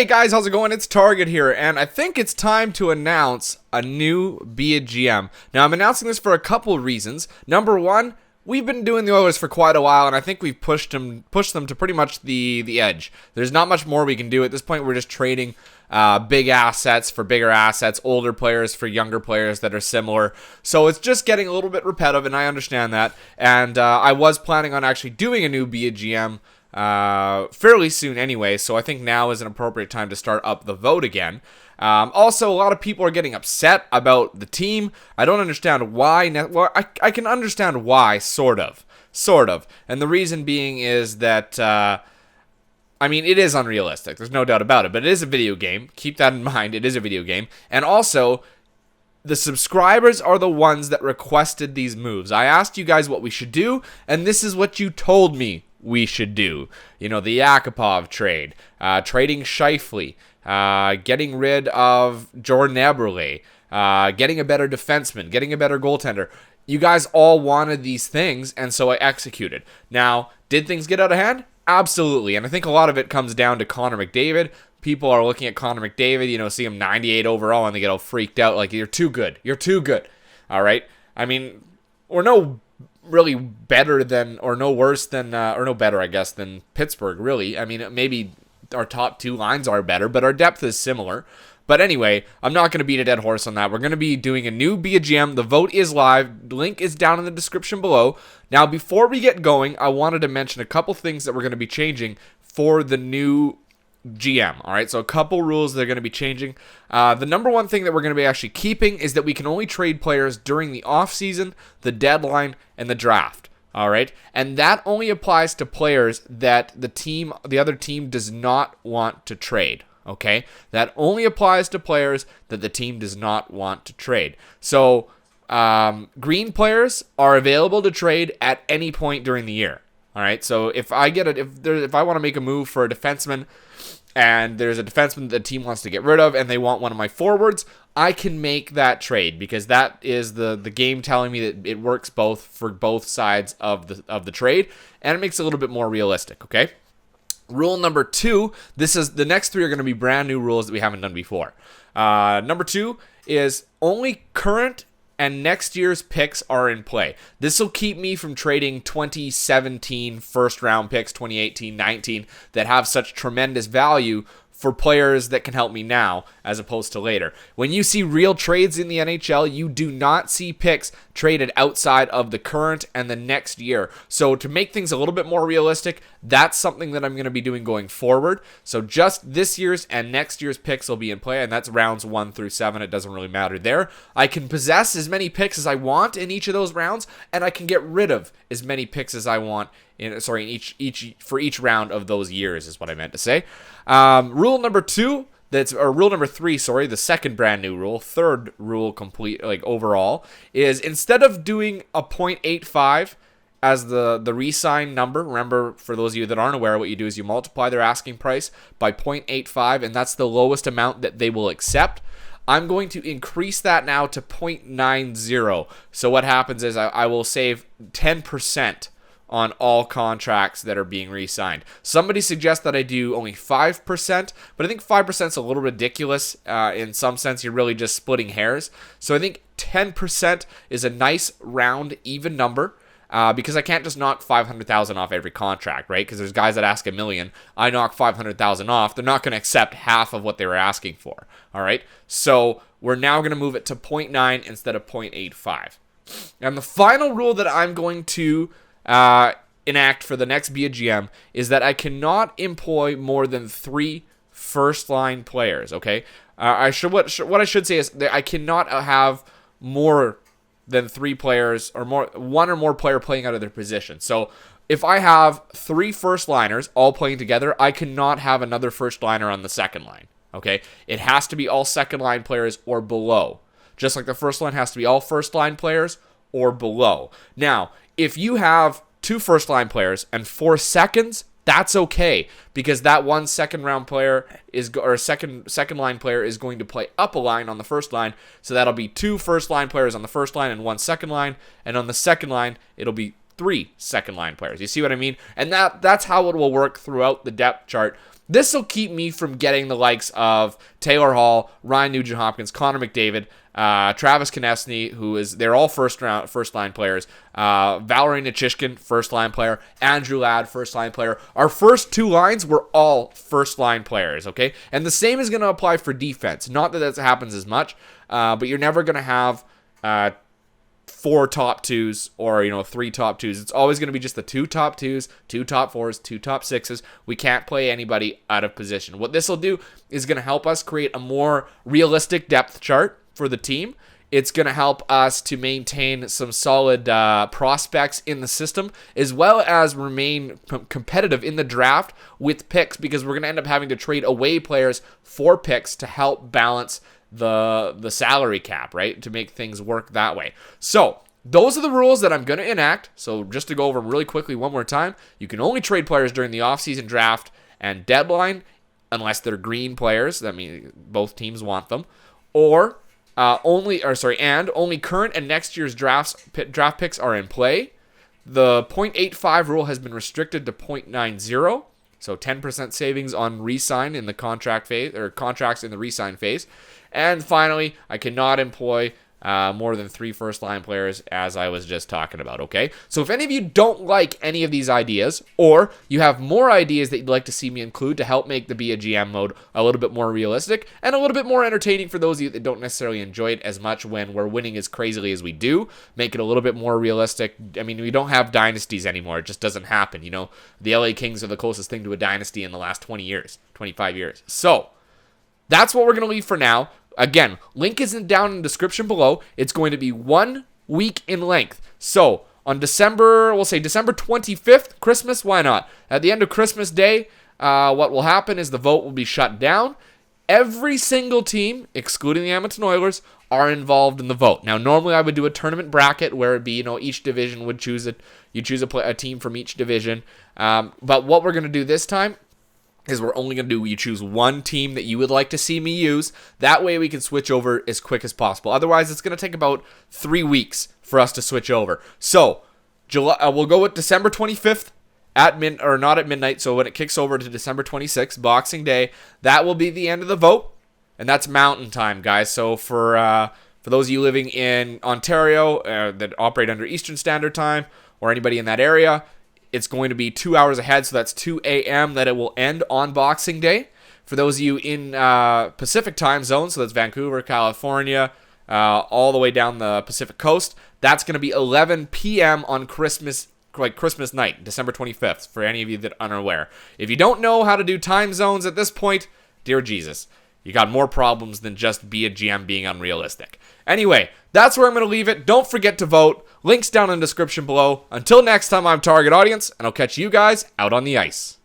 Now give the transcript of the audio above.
Hey guys, how's it going? It's Target here, and I think it's time to announce a new Be a GM. Now, I'm announcing this for a couple of reasons. Number one, we've been doing the Oilers for quite a while, and I think we've pushed them to pretty much the edge. There's not much more we can do. At this point, we're just trading big assets for bigger assets, older players for younger players that are similar. So it's just getting a little bit repetitive, and I understand that. And I was planning on actually doing a new Be a GM fairly soon anyway, so I think now is an appropriate time to start up the vote again. Also, a lot of people are getting upset about the team. I don't understand why. Well, I can understand why, sort of. And the reason being is that, it is unrealistic. There's no doubt about it, but it is a video game. Keep that in mind. It is a video game. And also, the subscribers are the ones that requested these moves. I asked you guys what we should do, and this is what you told me we should do. You know, the Yakupov trade, trading Scheifele, getting rid of Jordan Eberle, getting a better defenseman, getting a better goaltender. You guys all wanted these things, and so I executed. Now, did things get out of hand? Absolutely, and I think a lot of it comes down to Connor McDavid. People are looking at Connor McDavid, see him 98 overall, and they get all freaked out, like, you're too good, all right? I mean, we're no really better than, or no worse than, or no better, I guess, than Pittsburgh, really. I mean, maybe our top two lines are better, but our depth is similar. But anyway, I'm not going to beat a dead horse on that. We're going to be doing a new Be a GM. The vote is live. Link is down in the description below. Now, before we get going, I wanted to mention a couple things that we're going to be changing for the new GM. All right, so a couple rules that are going to be changing. The number one thing that we're going to be actually keeping is that we can only trade players during the offseason, the deadline, and the draft. All right, and that only applies to players that the other team does not want to trade. Okay, that only applies to players that the team does not want to trade. So green players are available to trade at any point during the year. All right, so if I want to make a move for a defenseman, and there's a defenseman that the team wants to get rid of, and they want one of my forwards, I can make that trade, because that is the game telling me that it works both for both sides of the trade, and it makes it a little bit more realistic. Okay. Rule number 2. The next 3 are going to be brand new rules that we haven't done before. Number 2 is only current and next year's picks are in play. This will keep me from trading 2017 first round picks, 2018, 19, that have such tremendous value for players that can help me now as opposed to later. When you see real trades in the NHL, you do not see picks traded outside of the current and the next year. So to make things a little bit more realistic, that's something that I'm going to be doing going forward. So just this year's and next year's picks will be in play, and that's rounds 1 through 7. It doesn't really matter there. I can possess as many picks as I want in each of those rounds, and I can get rid of as many picks as I want for each round of those years, is what I meant to say. Rule number 3, the second brand new rule, third rule complete, like overall, is instead of doing a 0.85 as the re-sign number, remember, for those of you that aren't aware, what you do is you multiply their asking price by 0.85, and that's the lowest amount that they will accept. I'm going to increase that now to 0.90. So what happens is I will save 10% on all contracts that are being re-signed. Somebody suggests that I do only 5%, but I think 5% is a little ridiculous. In some sense, you're really just splitting hairs. So I think 10% is a nice round, even number, because I can't just knock 500,000 off every contract, right? Because there's guys that ask $1 million. I knock 500,000 off. They're not going to accept half of what they were asking for, all right? So we're now going to move it to 0.9 instead of 0.85. And the final rule that I'm going to enact for the next Be a GM is that I cannot employ more than 3 first-line players, okay? What I should say is that I cannot have more than 3 players, or one or more player playing out of their position. So if I have 3 first-liners all playing together, I cannot have another first-liner on the second line, okay? It has to be all second-line players or below, just like the first line has to be all first-line players or below. Now, if you have 2 first-line players and 4 seconds, that's okay, because that one second-line player is going to play up a line on the first line, so that'll be 2 first-line players on the first line and 1 second line, and on the second line, it'll be 3 second-line players. You see what I mean? And that's how it will work throughout the depth chart. This will keep me from getting the likes of Taylor Hall, Ryan Nugent-Hopkins, Connor McDavid, Travis Konecny, they're all first-line players. Valerie Nichushkin, first-line player. Andrew Ladd, first-line player. Our first 2 lines were all first-line players, okay? And the same is going to apply for defense. Not that happens as much, but you're never going to have 4 top 2s or 3 top 2s. It's always going to be just the 2 top 2s, 2 top 4s, 2 top 6s. We can't play anybody out of position. What this will do is going to help us create a more realistic depth chart for the team. It's going to help us to maintain some solid prospects in the system, as well as remain competitive in the draft with picks, because we're going to end up having to trade away players for picks to help balance the salary cap, right? To make things work that way. So those are the rules that I'm going to enact. So just to go over them really quickly one more time, you can only trade players during the offseason draft and deadline unless they're green players. That means both teams want them. Or only current and next year's draft picks are in play. The .85 rule has been restricted to .90. So 10% savings on re-sign in the contract phase, or contracts in the re-sign phase. And finally, I cannot employ more than 3 first-line players, as I was just talking about, okay? So if any of you don't like any of these ideas, or you have more ideas that you'd like to see me include to help make the Be a GM mode a little bit more realistic and a little bit more entertaining for those of you that don't necessarily enjoy it as much when we're winning as crazily as we do, make it a little bit more realistic. I mean, we don't have dynasties anymore. It just doesn't happen, The LA Kings are the closest thing to a dynasty in the last 20 years, 25 years. So that's what we're going to leave for now. Again, link isn't down in the description below. It's going to be 1 week in length. So on December 25th, Christmas, why not? At the end of Christmas Day, what will happen is the vote will be shut down. Every single team, excluding the Edmonton Oilers, are involved in the vote. Now, normally I would do a tournament bracket where it'd be, each division would choose you choose a team from each division. But what we're going to do this time is we're only going to you choose one team that you would like to see me use. That way we can switch over as quick as possible. Otherwise, it's going to take about 3 weeks for us to switch over. So, we'll go with December 25th not at midnight. So when it kicks over to December 26th, Boxing Day, that will be the end of the vote. And that's Mountain Time, guys. So for those of you living in Ontario that operate under Eastern Standard Time, or anybody in that area, it's going to be 2 hours ahead, so that's 2 a.m. that it will end on Boxing Day. For those of you in Pacific time zone, so that's Vancouver, California, all the way down the Pacific coast, that's going to be 11 p.m. on Christmas night, December 25th, for any of you that are unaware. If you don't know how to do time zones at this point, dear Jesus, you got more problems than just Be a GM being unrealistic. Anyway, that's where I'm going to leave it. Don't forget to vote. Links down in the description below. Until next time, I'm Target Audience, and I'll catch you guys out on the ice.